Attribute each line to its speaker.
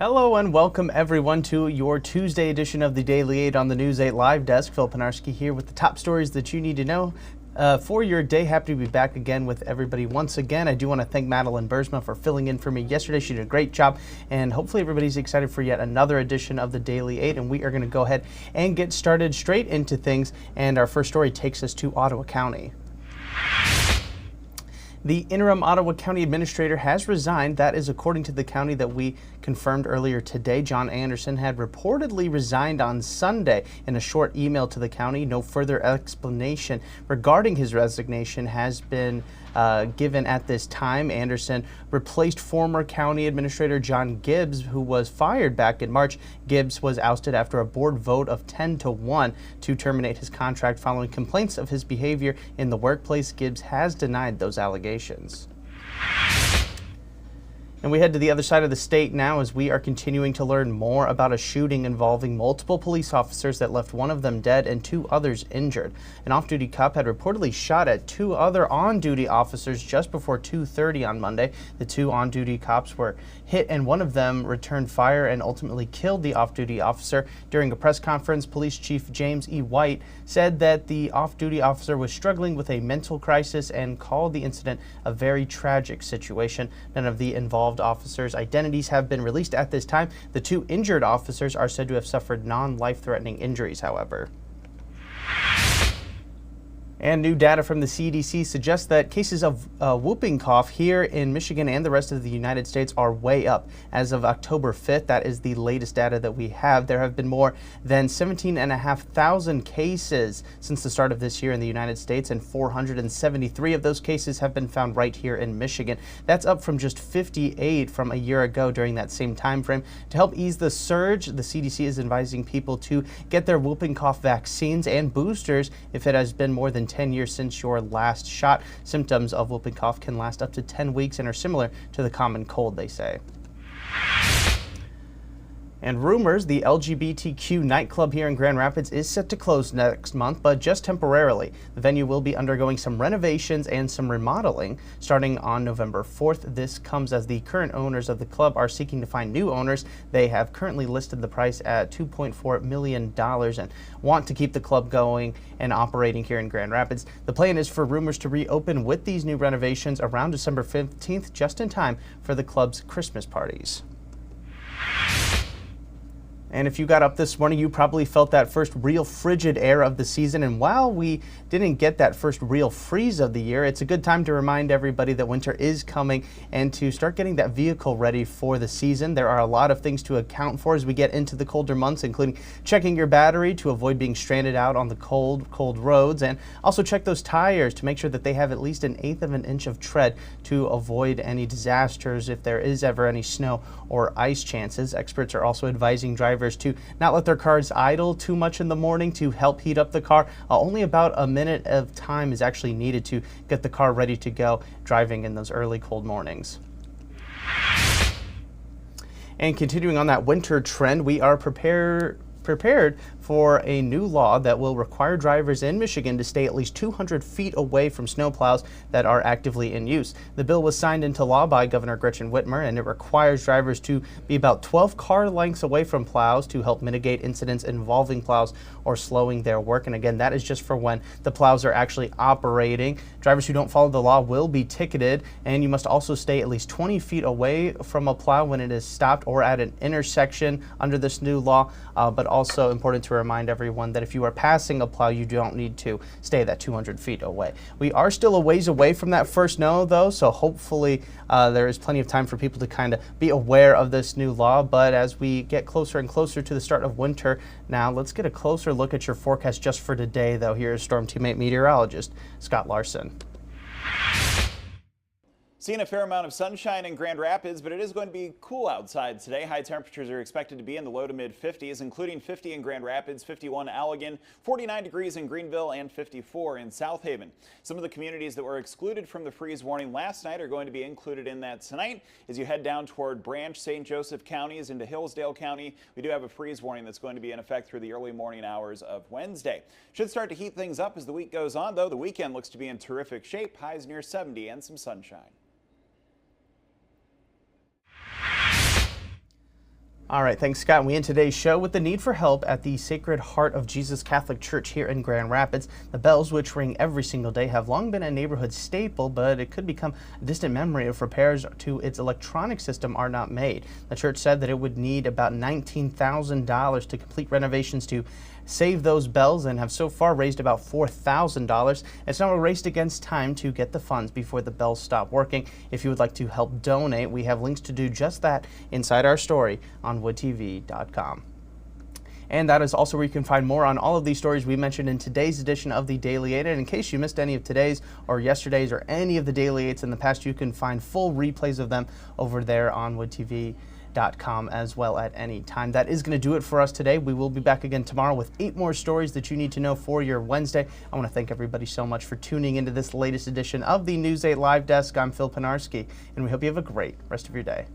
Speaker 1: Hello and welcome everyone to your Tuesday edition of the Daily 8 on the News 8 Live Desk. Phil Penarski here with the top stories that you need to know for your day. Happy to be back again with everybody once again. I do want to thank Madeline Bursma for filling in for me yesterday. She did a great job, and hopefully everybody's excited for yet another edition of the Daily 8, and we are going to go ahead and get started straight into things, and our first story takes us to Ottawa County. The interim Ottawa County Administrator has resigned. That is according to the county that we confirmed earlier today. John Anderson had reportedly resigned on Sunday. In a short email to the county, no further explanation regarding his resignation has been given at this time. Anderson replaced former County Administrator John Gibbs, who was fired back in March. Gibbs was ousted after a board vote of 10-1 to terminate his contract following complaints of his behavior in the workplace. Gibbs has denied those allegations. And we head to the other side of the state now as we are continuing to learn more about a shooting involving multiple police officers that left one of them dead and two others injured. An off-duty cop had reportedly shot at two other on-duty officers just before 2:30 on Monday. The two on-duty cops were hit and one of them returned fire and ultimately killed the off-duty officer. During a press conference, Police Chief James E. White said that the off-duty officer was struggling with a mental crisis and called the incident a very tragic situation. None of the involved officers' identities have been released at this time. The two injured officers are said to have suffered non-life-threatening injuries, however. And new data from the CDC suggests that cases of whooping cough here in Michigan and the rest of the United States are way up. As of October 5th, that is the latest data that we have, there have been more than 17,500 cases since the start of this year in the United States, and 473 of those cases have been found right here in Michigan. That's up from just 58 from a year ago during that same time frame. To help ease the surge, the CDC is advising people to get their whooping cough vaccines and boosters if it has been more than 10 years since your last shot. Symptoms of whooping cough can last up to 10 weeks and are similar to the common cold, they say. And rumors, the LGBTQ Nightclub here in Grand Rapids is set to close next month, but just temporarily. The venue will be undergoing some renovations and some remodeling starting on November 4th. This comes as the current owners of the club are seeking to find new owners. They have currently listed the price at $2.4 million and want to keep the club going and operating here in Grand Rapids. The plan is for Rumors to reopen with these new renovations around December 15th, just in time for the club's Christmas parties. And if you got up this morning, you probably felt that first real frigid air of the season. And while we didn't get that first real freeze of the year, it's a good time to remind everybody that winter is coming and to start getting that vehicle ready for the season. There are a lot of things to account for as we get into the colder months, including checking your battery to avoid being stranded out on the cold roads, and also check those tires to make sure that they have at least 1/8 of an inch of tread to avoid any disasters if there is ever any snow or ice chances. Experts are also advising drivers to not let their cars idle too much in the morning to help heat up the car. Only about a minute of time is actually needed to get the car ready to go driving in those early cold mornings. And continuing on that winter trend, we are prepared for a new law that will require drivers in Michigan to stay at least 200 feet away from snowplows that are actively in use. The bill was signed into law by Governor Gretchen Whitmer, and it requires drivers to be about 12 car lengths away from plows to help mitigate incidents involving plows or slowing their work. And again, that is just for when the plows are actually operating. Drivers who don't follow the law will be ticketed, and you must also stay at least 20 feet away from a plow when it is stopped or at an intersection under this new law, but also important to remind everyone that if you are passing a plow, you don't need to stay that 200 feet away. We are still a ways away from that first snow, though, so hopefully there is plenty of time for people to kind of be aware of this new law. But as we get closer and closer to the start of winter, now let's get a closer look at your forecast just for today, though. Here is Storm Teammate meteorologist Scott Larson.
Speaker 2: Seeing a fair amount of sunshine in Grand Rapids, but it is going to be cool outside today. High temperatures are expected to be in the low to mid 50s, including 50 in Grand Rapids, 51 Allegan, 49 degrees in Greenville, and 54 in South Haven. Some of the communities that were excluded from the freeze warning last night are going to be included in that tonight. As you head down toward Branch, St. Joseph counties into Hillsdale County, we do have a freeze warning that's going to be in effect through the early morning hours of Wednesday. Should start to heat things up as the week goes on, though. The weekend looks to be in terrific shape. Highs near 70 and some sunshine.
Speaker 1: All right, thanks, Scott. We end today's show with the need for help at the Sacred Heart of Jesus Catholic Church here in Grand Rapids. The bells, which ring every single day, have long been a neighborhood staple, but it could become a distant memory if repairs to its electronic system are not made. The church said that it would need about $19,000 to complete renovations to save those bells, and have so far raised about $4,000. It's now a race against time to get the funds before the bells stop working. If you would like to help donate, we have links to do just that inside our story on woodtv.com. And that is also where you can find more on all of these stories we mentioned in today's edition of the Daily 8. And in case you missed any of today's or yesterday's or any of the Daily 8s in the past, you can find full replays of them over there on woodtv.com as well at any time. That is going to do it for us today. We will be back again tomorrow with 8 more stories that you need to know for your Wednesday. I want to thank everybody so much for tuning into this latest edition of the News 8 Live Desk. I'm Phil Pinarski, and we hope you have a great rest of your day.